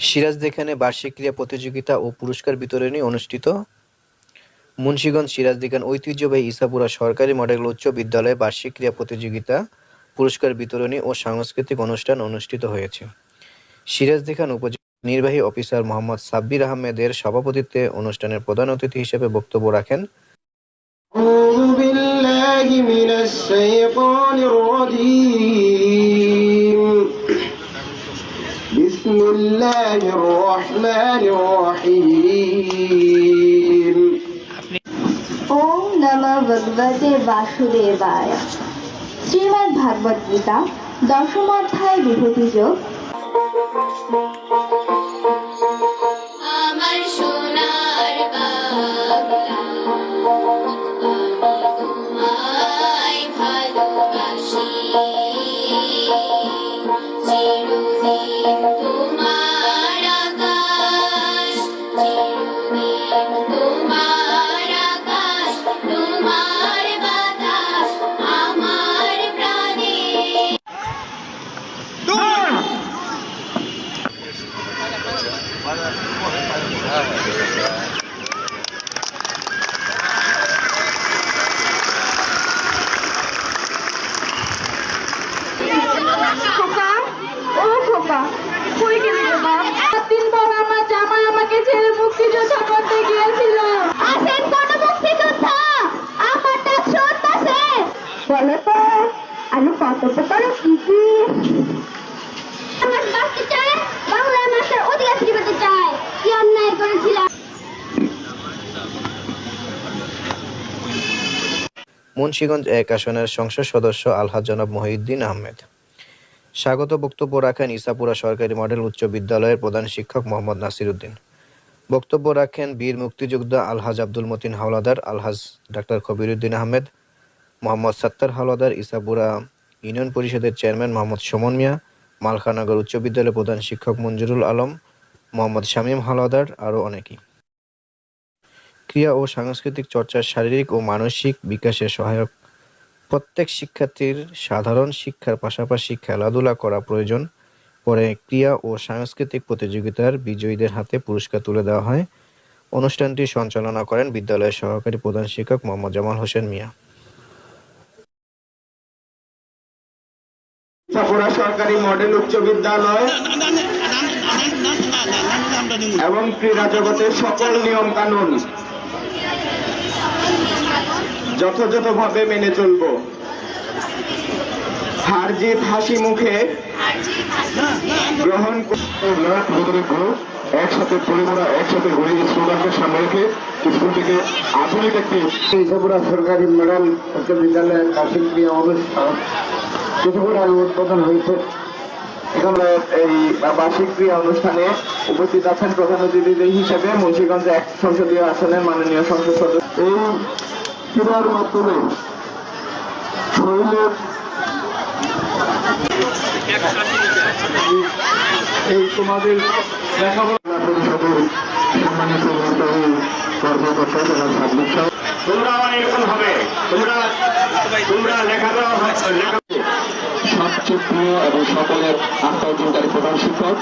সিরাজদিখানে বার্ষিক ক্রীড়া প্রতিযোগিতা ও পুরস্কার বিতরণী অনুষ্ঠিত। মুন্সিগঞ্জ সিরাজদিখান ঐতিহ্যবাহী ইসাপুরা সরকারি মডেল উচ্চ বিদ্যালয়ে বার্ষিক ক্রীড়া প্রতিযোগিতা, পুরস্কার বিতরণী ও সাংস্কৃতিক অনুষ্ঠান অনুষ্ঠিত হয়েছে। সিরাজদিখান উপজেলা নির্বাহী অফিসার মোহাম্মদ সাব্বির আহমেদের সভাপতিত্বে অনুষ্ঠানের প্রধান অতিথি হিসেবে বক্তব্য রাখেন বিসমিল্লাহির রহমানির রহিম। ওম নমঃ ভগবতে বাসুদেবায়। শ্রীমদ্ ভাগবত গীতা দশম অধ্যায় বিভূতিযোগ। আমার সোনার বাংলা, তোমায় ভালোবাসি, চিরদিন তোমার আকাশ, চিরদিন তোমার আকাশ, তোমার বাতাস আমার প্রাণে। খোকা, ও খোকা, কই গেলি বাবা? 7 দিন পর আমার জামাই আমাকে ছেড়ে মুক্তিযোদ্ধা করতে গিয়েছিল। আসেন কোন মুক্তিযোদ্ধা? আমারটা শুনতাছে। বলো তো, আমি কত প্রকার কি কি? আমার বাঁচতে চাই, বাংলা ভাষার অধিকার ফিরে পেতে চাই। কি অন্যায় করেছিলাম? মুন্সিগঞ্জ 1 আসনের সংসদ সদস্য আলহাজ জনাব মহিউদ্দিন আহমেদ। স্বাগত বক্তব্য রাখেন ইসাপুরা সরকারি মডেল উচ্চ বিদ্যালয়ের প্রধান শিক্ষক মোহাম্মদ নাসির উদ্দিন। বক্তব্য রাখেন বীর মুক্তিযোদ্ধা আলহাজ আব্দুল মতিন হাওলাদার, আলহাজ ডাক্তার কবিরউদ্দিন আহমেদ, মোহাম্মদ সাত্তার হাওলাদার, ইসাপুরা ইউনিয়ন পরিষদের চেয়ারম্যান মোহাম্মদ সুমন মিয়া, মালখানগর উচ্চ বিদ্যালয়ের প্রধান শিক্ষক মঞ্জুরুল আলম, মোহাম্মদ শামীম হাওলাদার, আরও অনেকেই। ক্রীড়া ও সাংস্কৃতিক চর্চার শারীরিক ও মানসিক বিকাশে সহায়ক। প্রত্যেক শিক্ষার্থীর সাধারণ শিক্ষার পাশাপাশি খেলাধুলা করা প্রয়োজন। পরে ক্রীড়া ও সাংস্কৃতিক প্রতিযোগিতার বিজয়ীদের হাতে পুরস্কার তুলে দেওয়া হয়। অনুষ্ঠানটি সঞ্চালনা করেন বিদ্যালয়ের সহকারী প্রধান শিক্ষক মোহাম্মদ জামাল হোসেন মিয়া। ইসাপুরা সরকারি মডেল উচ্চ বিদ্যালয় এবং ক্রীড়া জগতের সকল নিয়ম কানুন যথাযথভাবে মেনে চলব। হার জিত হাসি মুখে গ্রহণ একসাথে পরিমাণা একসাথে ঘুরে স্কুলকে সামনে রেখে স্কুল থেকে আধুনিক একটি ইসাপুরা সরকারি মডেল উচ্চ বিদ্যালয়ের বার্ষিক ক্রীড়া অনুষ্ঠান কিছুক্ষণ আগে উদ্বোধন হয়েছে। এখানে এই বার্ষিক ক্রীড়া অনুষ্ঠানে উপস্থিত আছেন প্রধান অতিথি হিসেবে মুন্সিগঞ্জ 1 সংসদীয় আসনের মাননীয় সংসদ সদস্য। এই ক্রীড়ার মাধ্যমে শরীরের এই তোমাদের লেখাপড়া পরিষদের সম্মানিত কর্মকর্তা যারা সাবলীল সহ তোমরা এরকম হবে, তোমরা লেখাপড়া সবচেয়ে প্রিয় এবং সকলের আত্মা অর্জনকারী প্রধান শিক্ষক